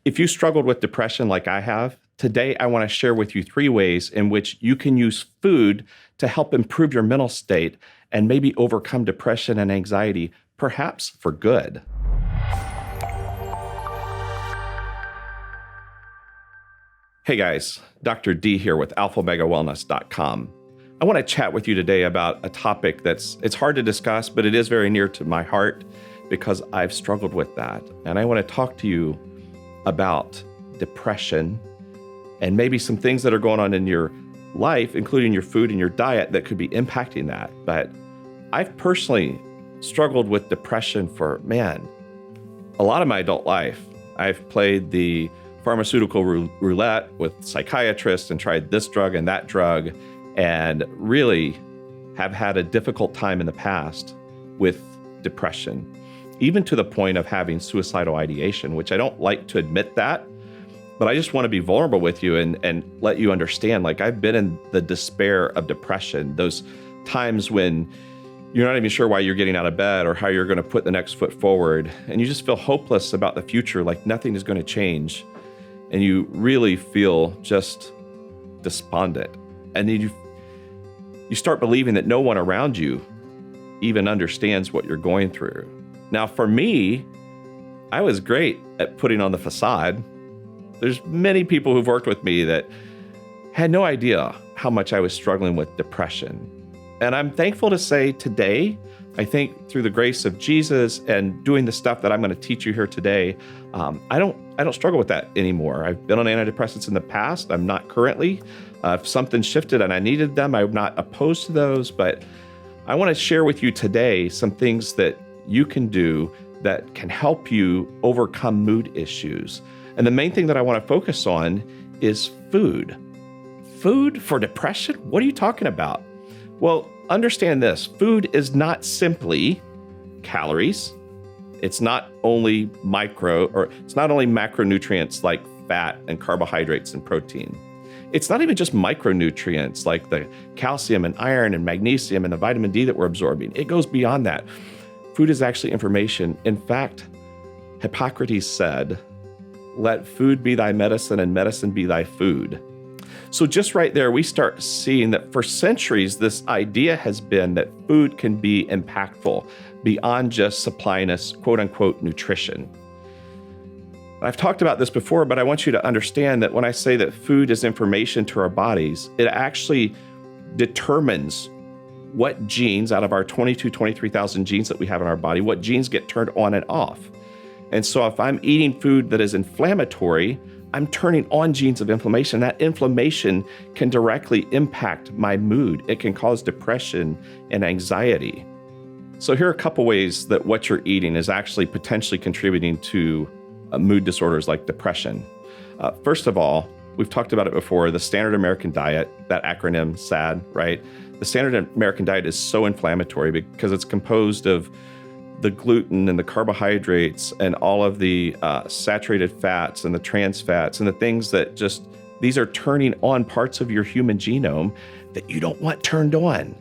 If you struggled with depression like I have, today I want to share with you 3 ways in which you can use food to help improve your mental state and maybe overcome depression and anxiety, perhaps for good. Hey guys, Dr. D here with AlphaOmegaWellness.com. I want to chat with you today about a topic it's hard to discuss, but it is very near to my heart because I've struggled with that. And I want to talk to you about depression and maybe some things that are going on in your life, including your food and your diet, that could be impacting that. But I've personally struggled with depression for, a lot of my adult life. I've played the pharmaceutical roulette with psychiatrists and tried this drug and that drug, and really have had a difficult time in the past with depression, even to the point of having suicidal ideation, which I don't like to admit that, but I just want to be vulnerable with you and let you understand, like, I've been in the despair of depression, those times when you're not even sure why you're getting out of bed or how you're going to put the next foot forward, and you just feel hopeless about the future, like nothing is going to change, and you really feel just despondent. And then you start believing that no one around you even understands what you're going through. Now, for me, I was great at putting on the facade. There's many people who've worked with me that had no idea how much I was struggling with depression. And I'm thankful to say today, I think through the grace of Jesus and doing the stuff that I'm going to teach you here today, I don't struggle with that anymore. I've been on antidepressants in the past. I'm not currently. If something shifted and I needed them, I'm not opposed to those. But I want to share with you today some things that you can do that can help you overcome mood issues. And the main thing that I want to focus on is food. Food for depression? What are you talking about? Well, understand this. Food is not simply calories. It's not only macronutrients like fat and carbohydrates and protein. It's not even just micronutrients like the calcium and iron and magnesium and the vitamin D that we're absorbing. It goes beyond that. Food is actually information. In fact, Hippocrates said, "Let food be thy medicine and medicine be thy food." So just right there, we start seeing that for centuries, this idea has been that food can be impactful beyond just supplying us quote unquote nutrition. I've talked about this before, but I want you to understand that when I say that food is information to our bodies, it actually determines what genes out of our 23,000 genes that we have in our body, what genes get turned on and off. And so if I'm eating food that is inflammatory, I'm turning on genes of inflammation. That inflammation can directly impact my mood. It can cause depression and anxiety. So here are a couple ways that what you're eating is actually potentially contributing to mood disorders like depression. First of all, we've talked about it before, the Standard American Diet, that acronym SAD, right? The Standard American Diet is so inflammatory because it's composed of the gluten and the carbohydrates and all of the saturated fats and the trans fats and the things that these are turning on parts of your human genome that you don't want turned on.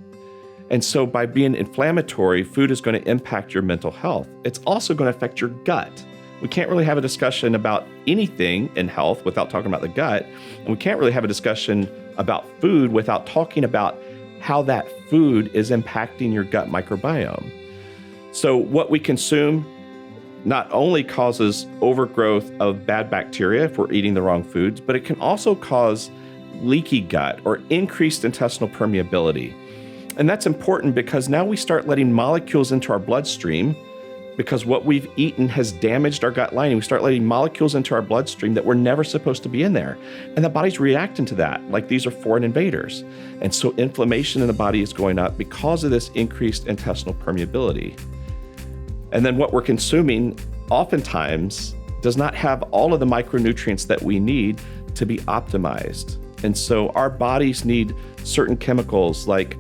And so by being inflammatory, food is going to impact your mental health. It's also going to affect your gut. We can't really have a discussion about anything in health without talking about the gut. And we can't really have a discussion about food without talking about how that food is impacting your gut microbiome. So what we consume not only causes overgrowth of bad bacteria if we're eating the wrong foods, but it can also cause leaky gut or increased intestinal permeability. And that's important because now we start letting molecules into our bloodstream because what we've eaten has damaged our gut lining. We start letting molecules into our bloodstream that were never supposed to be in there. And the body's reacting to that, like these are foreign invaders. And so inflammation in the body is going up because of this increased intestinal permeability. And then what we're consuming oftentimes does not have all of the micronutrients that we need to be optimized. And so our bodies need certain chemicals like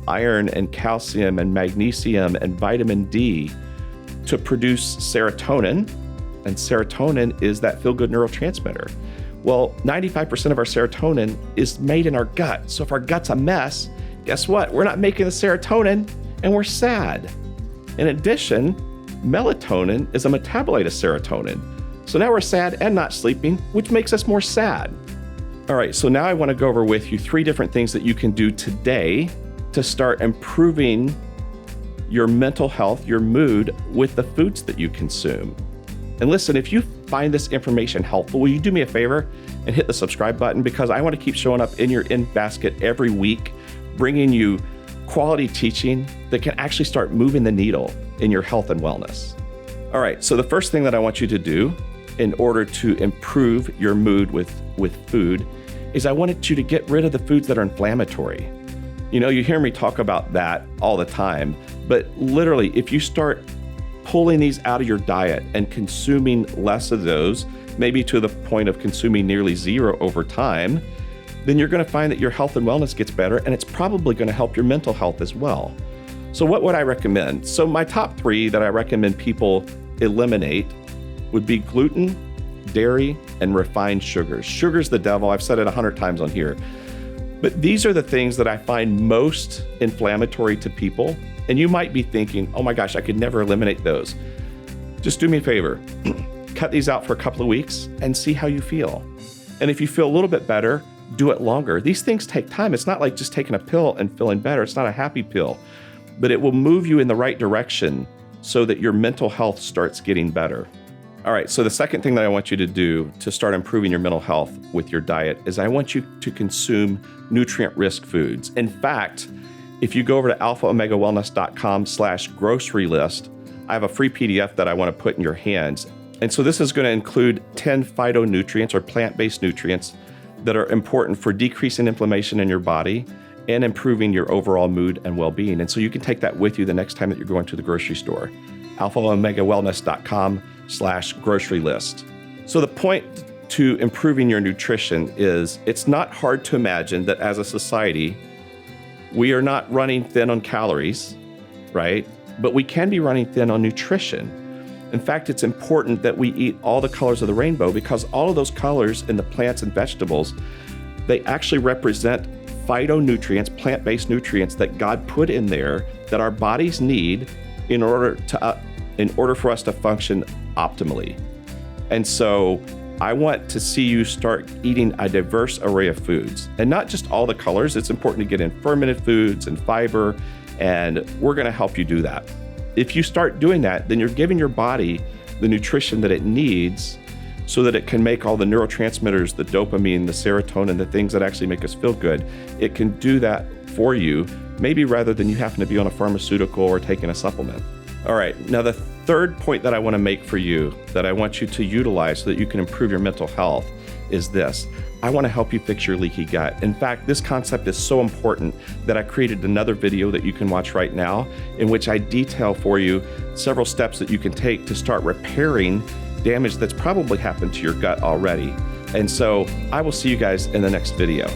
iron and calcium and magnesium and vitamin D to produce serotonin. And serotonin is that feel-good neurotransmitter. Well, 95% of our serotonin is made in our gut. So if our gut's a mess, guess what? We're not making the serotonin and we're sad. In addition, melatonin is a metabolite of serotonin. So now we're sad and not sleeping, which makes us more sad. All right, so now I want to go over with you 3 different things that you can do today to start improving your mental health, your mood with the foods that you consume. And listen, if you find this information helpful, will you do me a favor and hit the subscribe button? Because I want to keep showing up in your in basket every week, bringing you quality teaching that can actually start moving the needle in your health and wellness. All right, so the first thing that I want you to do in order to improve your mood with food is I wanted you to get rid of the foods that are inflammatory. You know, you hear me talk about that all the time, but literally, if you start pulling these out of your diet and consuming less of those, maybe to the point of consuming nearly 0 over time, then you're going to find that your health and wellness gets better, and it's probably going to help your mental health as well. So what would I recommend? So my top 3 that I recommend people eliminate would be gluten, dairy, and refined sugars. Sugar's the devil. I've said it 100 times on here. But these are the things that I find most inflammatory to people. And you might be thinking, oh my gosh, I could never eliminate those. Just do me a favor. Cut these out for a couple of weeks and see how you feel. And if you feel a little bit better, do it longer. These things take time. It's not like just taking a pill and feeling better. It's not a happy pill, but it will move you in the right direction so that your mental health starts getting better. All right, so the second thing that I want you to do to start improving your mental health with your diet is I want you to consume nutrient-rich foods. In fact, if you go over to AlphaOmegaWellness.com/grocery list, I have a free PDF that I want to put in your hands. And so this is going to include 10 phytonutrients or plant-based nutrients that are important for decreasing inflammation in your body and improving your overall mood and well-being. And so you can take that with you the next time that you're going to the grocery store. AlphaOmegaWellness.com/grocery list. So the point to improving your nutrition is it's not hard to imagine that as a society, we are not running thin on calories, right? But we can be running thin on nutrition. In fact, it's important that we eat all the colors of the rainbow because all of those colors in the plants and vegetables, they actually represent phytonutrients, plant-based nutrients that God put in there that our bodies need in order for us to function optimally. And so I want to see you start eating a diverse array of foods and not just all the colors. It's important to get in fermented foods and fiber, and we're going to help you do that. If you start doing that, then you're giving your body the nutrition that it needs so that it can make all the neurotransmitters, the dopamine, the serotonin, the things that actually make us feel good. It can do that for you, maybe rather than you having to be on a pharmaceutical or taking a supplement. All right, now the third point that I want to make for you that I want you to utilize so that you can improve your mental health is this. I want to help you fix your leaky gut. In fact, this concept is so important that I created another video that you can watch right now in which I detail for you several steps that you can take to start repairing damage that's probably happened to your gut already. And so I will see you guys in the next video.